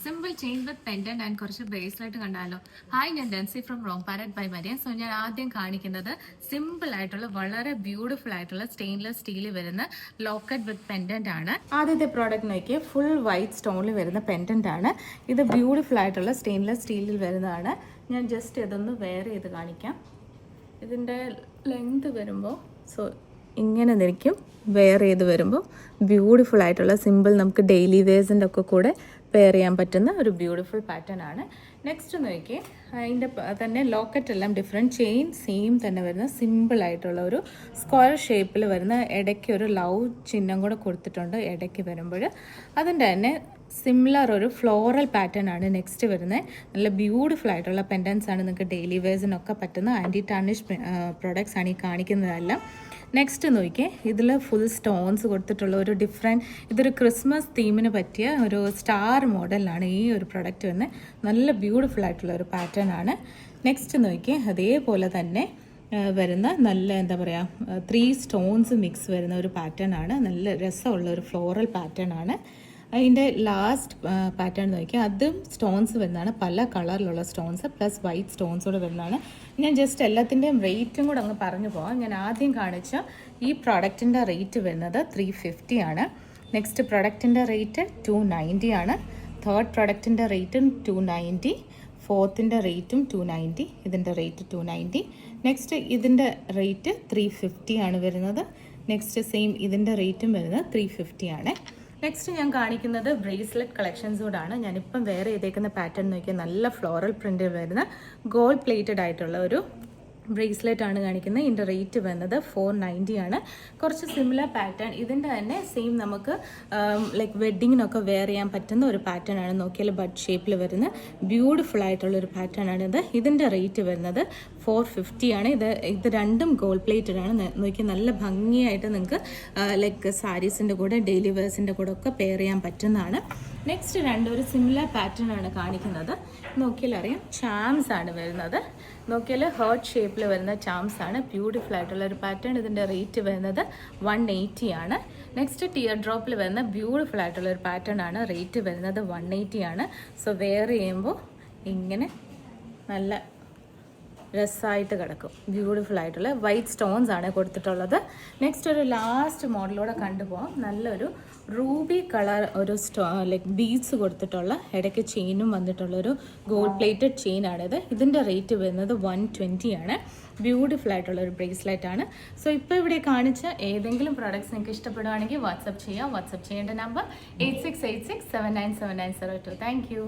Simple chain with pendant and കുറച്ച് bracelet കണ്ടാലോ. Hi, ഞാൻ Densy from wrong parrot by Maria. So ഞാൻ ആദ്യം കാണിക്കുന്നത് സിമ്പിൾ ആയിട്ടുള്ള വളരെ ബ്യൂട്ടിഫുൾ ആയിട്ടുള്ള സ്റ്റെയിൻലെസ് സ്റ്റീലിൽ വരുന്ന ലോക്കറ്റ് വിത്ത് പെൻഡന്റ് ആണ്. ആദ്യത്തെ പ്രോഡക്റ്റ് നോക്കിയാൽ ഫുൾ വൈറ്റ് സ്റ്റോണിൽ വരുന്ന പെൻഡന്റ് ആണ്. ഇത് ബ്യൂട്ടിഫുൾ ആയിട്ടുള്ള സ്റ്റെയിൻലെസ് സ്റ്റീലിൽ വരുന്നതാണ്. ഞാൻ ജസ്റ്റ് ഇതൊന്ന് വെയർ ചെയ്ത് കാണിക്കാം. ഇതിൻ്റെ ലെങ്ത് വരുമ്പോൾ ഇങ്ങനെ നിൽക്കും. വെയർ ചെയ്ത് വരുമ്പോൾ ബ്യൂട്ടിഫുൾ ആയിട്ടുള്ള സിമ്പിൾ നമുക്ക് ഡെയിലി വെയർസിൻ്റെ ഒക്കെ കൂടെ പെയർ ചെയ്യാൻ പറ്റുന്ന ഒരു ബ്യൂട്ടിഫുൾ പാറ്റേൺ ആണ്. നെക്സ്റ്റ് നോക്കി അതിൻ്റെ തന്നെ ലോക്കറ്റ് എല്ലാം ഡിഫറെൻറ്റ്, ചെയിൻ സെയിം തന്നെ വരുന്ന സിമ്പിൾ ആയിട്ടുള്ള ഒരു സ്ക്വയർ ഷേപ്പിൽ വരുന്ന, ഇടയ്ക്ക് ഒരു ലവ് ചിഹ്നം കൂടെ കൊടുത്തിട്ടുണ്ട് ഇടയ്ക്ക് വരുമ്പോൾ. അതിൻ്റെ തന്നെ സിമിലർ ഒരു ഫ്ലോറൽ പാറ്റേൺ ആണ് നെക്സ്റ്റ് വരുന്നത്. നല്ല ബ്യൂട്ടിഫുൾ ആയിട്ടുള്ള പെൻഡൻസ് ആണ്. നിങ്ങൾക്ക് ഡെയിലി വെയർസിനൊക്കെ പറ്റുന്ന ആൻറ്റി ടാർണിഷ് പ്രോഡക്ട്സ് ആണ് ഈ കാണിക്കുന്നതെല്ലാം. നെക്സ്റ്റ് നോക്കിയേ, ഇതിൽ ഫുൾ സ്റ്റോൺസ് കൊടുത്തിട്ടുള്ള ഒരു ഡിഫറെൻറ്റ്, ഇതൊരു ക്രിസ്മസ് തീമിന് പറ്റിയ ഒരു സ്റ്റാർ മോഡലാണ് ഈ ഒരു പ്രൊഡക്റ്റ് വരുന്നത്. നല്ല ബ്യൂട്ടിഫുൾ ആയിട്ടുള്ള ഒരു പാറ്റേൺ ആണ്. നെക്സ്റ്റ് നോക്കിയേ, അതേപോലെ തന്നെ വരുന്ന നല്ല എന്താ പറയുക 3 സ്റ്റോൺസ് മിക്സ് വരുന്ന ഒരു പാറ്റേൺ ആണ്. നല്ല രസമുള്ള ഒരു ഫ്ലോറൽ പാറ്റേൺ ആണ്. അതിൻ്റെ ലാസ്റ്റ് പാറ്റേൺ നോക്കിയാൽ അതും സ്റ്റോൺസ് വരുന്നതാണ്, പല കളറിലുള്ള സ്റ്റോൺസ് പ്ലസ് വൈറ്റ് സ്റ്റോൺസ് കൂടെ വരുന്നതാണ്. ഞാൻ ജസ്റ്റ് എല്ലാത്തിൻ്റെയും റേറ്റും കൂടെ അങ്ങ് പറഞ്ഞു പോകാം. ഞാൻ ആദ്യം കാണിച്ച ഈ പ്രോഡക്റ്റിൻ്റെ റേറ്റ് വരുന്നത് 350 ആണ്. നെക്സ്റ്റ് പ്രോഡക്റ്റിൻ്റെ റേറ്റ് 290 ആണ്. തേർഡ് പ്രോഡക്റ്റിൻ്റെ റേറ്റും 290. ഫോർത്തിൻ്റെ റേറ്റും 290. ഇതിൻ്റെ റേറ്റ് 290. നെക്സ്റ്റ് ഇതിൻ്റെ റേറ്റ് 350 ആണ് വരുന്നത്. നെക്സ്റ്റ് സെയിം ഇതിൻ്റെ റേറ്റും വരുന്നത് 350 ആണ്. നെക്സ്റ്റ് ഞാൻ കാണിക്കുന്നത് ബ്രേസ്ലെറ്റ് കളക്ഷൻസോടാണ്. ഞാനിപ്പം വേറെ ചെയ്തേക്കുന്ന പാറ്റേൺ നോക്കിയാൽ നല്ല ഫ്ലോറൽ പ്രിൻ്റ് വരുന്ന ഗോൾഡ് പ്ലേറ്റഡ് ആയിട്ടുള്ള ഒരു ബ്രേസ്ലെറ്റ് ആണ് കാണിക്കുന്നത്. ഇതിൻ്റെ റേറ്റ് വരുന്നത് 490 ആണ്. കുറച്ച് സിമിലർ പാറ്റേൺ, ഇതിൻ്റെ തന്നെ സെയിം നമുക്ക് ലൈക്ക് വെഡ്ഡിങ്ങിനൊക്കെ വെയർ ചെയ്യാൻ പറ്റുന്ന ഒരു പാറ്റേൺ ആണ്. നോക്കിയാൽ ബഡ് ഷേപ്പിൽ വരുന്ന ബ്യൂട്ടിഫുൾ ആയിട്ടുള്ള ഒരു പാറ്റേൺ ആണിത്. ഇതിൻ്റെ റേറ്റ് വരുന്നത് 450 ആണ്. ഇത് രണ്ടും ഗോൾഡ് പ്ലേറ്റഡ് ആണ്. നോക്കിയാൽ നല്ല ഭംഗിയായിട്ട് നിങ്ങൾക്ക് ലൈക്ക് സാരീസിൻ്റെ കൂടെ ഡെയിലി വെയർസിൻ്റെ കൂടെ ഒക്കെ പെയർ ചെയ്യാൻ പറ്റുന്നതാണ്. നെക്സ്റ്റ് ഒരു സിമിലർ പാറ്റേൺ ആണ് കാണിക്കുന്നത്. നോക്കിയാൽ അറിയാം, ചാംസ് ആണ് വരുന്നത്. നോക്കിയാൽ ഹേർട്ട് ഷേപ്പിൽ വരുന്ന ചാംസ് ആണ്. ബ്യൂട്ടിഫുൾ ആയിട്ടുള്ള ഒരു പാറ്റേൺ. ഇതിൻ്റെ റേറ്റ് വരുന്നത് 180 ആണ്. നെക്സ്റ്റ് ടിയർ ഡ്രോപ്പിൽ വരുന്ന ബ്യൂട്ടിഫുൾ ആയിട്ടുള്ള ഒരു പാറ്റേൺ ആണ്. റേറ്റ് വരുന്നത് 180 ആണ്. സോ വെയർ ചെയ്യുമ്പോൾ ഇങ്ങനെ നല്ല രസമായിട്ട് കിടക്കും. ബ്യൂട്ടിഫുൾ ആയിട്ടുള്ള വൈറ്റ് സ്റ്റോൺസ് ആണ് കൊടുത്തിട്ടുള്ളത്. നെക്സ്റ്റ് ഒരു ലാസ്റ്റ് മോഡലൂടെ കണ്ടുപോകാം. നല്ലൊരു റൂബി കളർ ഒരു ലൈക്ക് ബീഡ്സ് കൊടുത്തിട്ടുള്ള ഇടയ്ക്ക് ചെയിനും വന്നിട്ടുള്ളൊരു ഗോൾഡ് പ്ലേറ്റഡ് ചെയിൻ ആണിത്. ഇതിൻ്റെ റേറ്റ് വരുന്നത് 120 ആണ്. ബ്യൂട്ടിഫുൾ ആയിട്ടുള്ള ഒരു ബ്രേസ്ലെറ്റ് ആണ്. സോ ഇപ്പോൾ ഇവിടെ കാണിച്ച ഏതെങ്കിലും പ്രോഡക്ട്സ് നിങ്ങൾക്ക് ഇഷ്ടപ്പെടുകയാണെങ്കിൽ വാട്സപ്പ് ചെയ്യാം. വാട്സപ്പ് ചെയ്യേണ്ട നമ്പർ 8686797902. Thank you.